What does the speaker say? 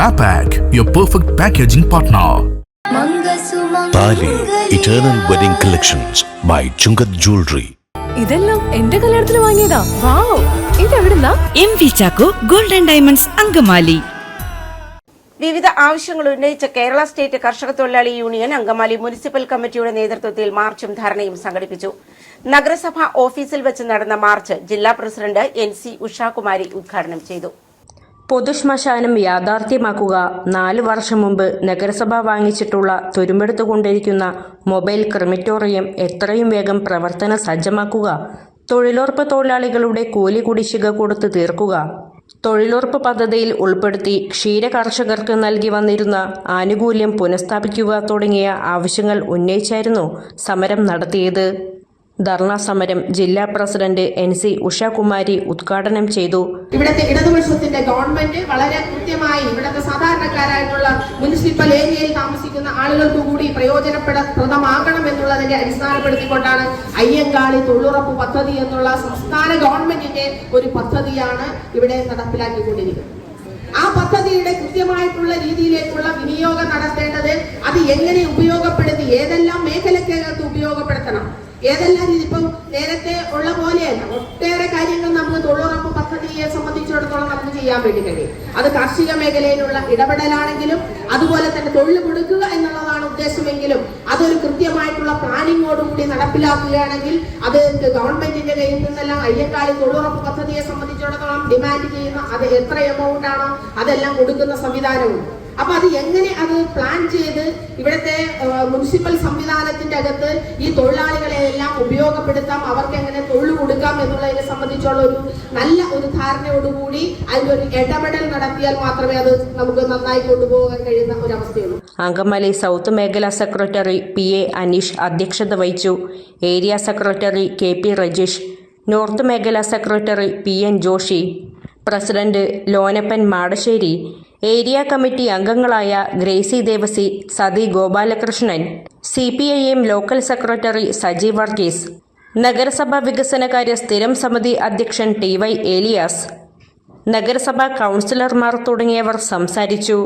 Mapak, your perfect packaging partner. Tali Eternal Wedding Collections by Chungat Jewelry. ഇതെല്ലാം എന്റെ കല്യാണത്തിന് വാങ്ങിയതാ. വാവ്, ഇതെവിടുന്നാ? MV Chaco Golden Diamonds Angamaly. വിവിധ ആവശ്യങ്ങൾ ഉന്നയിച്ച കേരള സ്റ്റേറ്റ് കർഷക തൊഴിലാളി യൂണിയൻ അങ്കമാലി മുനിസിപ്പൽ കമ്മിറ്റിയുടെ നേതൃത്വത്തിൽ മാർച്ചും ധർണയും സംഘടിപ്പിച്ചു. നഗരസഭാ ഓഫീസിൽ വെച്ച് നടന്ന മാർച്ച് ജില്ലാ പ്രസിഡന്റ് NC ഉഷാകുമാരി ഉദ്ഘാടനം ചെയ്തു. പൊതുശ്മശാനം യാഥാർത്ഥ്യമാക്കുക, 4 വർഷം മുമ്പ് നഗരസഭ വാങ്ങിച്ചിട്ടുള്ള തുരുമ്പെടുത്തുകൊണ്ടിരിക്കുന്ന മൊബൈൽ ക്രിമിറ്റോറിയം എത്രയും വേഗം പ്രവർത്തന സജ്ജമാക്കുക, തൊഴിലുറപ്പ് തൊഴിലാളികളുടെ കൂലി കുടിശ്ശിക കൊടുത്ത് തീർക്കുക, തൊഴിലുറപ്പ് പദ്ധതിയിൽ ഉൾപ്പെടുത്തി ക്ഷീര കർഷകർക്ക് നൽകി വന്നിരുന്ന ആനുകൂല്യം പുനഃസ്ഥാപിക്കുക തുടങ്ങിയ ആവശ്യങ്ങൾ ഉന്നയിച്ചായിരുന്നു സമരം നടത്തിയത്. ധർണാ സമരം ജില്ലാ പ്രസിഡന്റ് NC ഉഷാകുമാരി ഉദ്ഘാടനം ചെയ്തു. ഇവിടുത്തെ ഇടതുപക്ഷത്തിന്റെ ഗവൺമെന്റ് വളരെ കൃത്യമായി ഇവിടുത്തെ സാധാരണക്കാരായിട്ടുള്ള മുനിസിപ്പൽ ഏരിയയിൽ താമസിക്കുന്ന ആളുകൾക്ക് കൂടി പ്രയോജനപ്രദമാകണം എന്നുള്ളതിനെ അടിസ്ഥാനപ്പെടുത്തിക്കൊണ്ടാണ് അയ്യങ്കാളി തൊഴിലുറപ്പ് പദ്ധതി എന്നുള്ള സംസ്ഥാന ഗവൺമെന്റിന്റെ ഒരു പദ്ധതിയാണ് ഇവിടെ നടപ്പിലാക്കിക്കൊണ്ടിരിക്കുന്നത്. ആ പദ്ധതിയുടെ കൃത്യമായിട്ടുള്ള രീതിയിലേക്കുള്ള വിനിയോഗം നടത്തേണ്ടത് അത് എങ്ങനെ ഉപയോഗപ്പെടുത്തി ഏതെല്ലാം മേഖലക്കകത്ത് ഉപയോഗപ്പെടുത്തണം, ഏതെല്ലാം രീതി ഇപ്പം നേരത്തെ ഉള്ള പോലെയല്ല. ഒട്ടേറെ കാര്യങ്ങൾ നമുക്ക് തൊഴിലുറപ്പ് പദ്ധതിയെ സംബന്ധിച്ചിടത്തോളം നമുക്ക് ചെയ്യാൻ വേണ്ടി കഴിയും. അത് കാർഷിക മേഖലയിലുള്ള ഇടപെടലാണെങ്കിലും അതുപോലെ തന്നെ തൊഴിൽ കൊടുക്കുക എന്നുള്ളതാണ് ഉദ്ദേശമെങ്കിലും അതൊരു കൃത്യമായിട്ടുള്ള പ്ലാനിങ്ങോടുകൂടി നടപ്പിലാക്കുകയാണെങ്കിൽ അത് ഗവൺമെന്റിന്റെ കയ്യിൽ നിന്നെല്ലാം അയ്യങ്കാളി തൊഴിലുറപ്പ് പദ്ധതിയെ സംബന്ധിച്ചിടത്തോളം ഡിമാൻഡ് ചെയ്യുന്ന അത് എത്ര എമൗണ്ട് ആണോ അതെല്ലാം കൊടുക്കുന്ന സംവിധാനവും. അപ്പൊ അത് എങ്ങനെ അത് പ്ലാൻ ചെയ്ത് ഇവിടുത്തെ മുനിസിപ്പൽ സംവിധാനത്തിന്റെ അകത്ത് ഈ തൊഴിലാളികളെ എല്ലാം ഉപയോഗപ്പെടുത്താം, അവർക്ക് എങ്ങനെ തൊഴിൽ കൊടുക്കാം എന്നുള്ളതിനെ സംബന്ധിച്ചുള്ള ഒരു നല്ല ഒരു ധാരണയോടുകൂടി അതിലൊരു ഇടപെടൽ നടത്തിയാൽ മാത്രമേ അത് നമുക്ക് നന്നായി കൊണ്ടുപോകാൻ കഴിയുന്ന ഒരു അവസ്ഥയുള്ളൂ. അങ്കമാലി സൗത്ത് മേഖലാ സെക്രട്ടറി PA അനീഷ് അധ്യക്ഷത വഹിച്ചു. Area secretary KP Rajeesh, north മേഖലാ secretary PN Joshy, president Lonappan Madassery, area committee അംഗങ്ങളായ Gracy Devasi, Sathi Gopalakrishnan, CPIM local secretary Saji Varghese, നഗരസഭാ വികസനകാര്യ സ്ഥിരം സമിതി അധ്യക്ഷൻ TY ഏലിയാസ്, നഗരസഭാ കൗൺസിലർമാർ തുടങ്ങിയവർ സംസാരിച്ചു.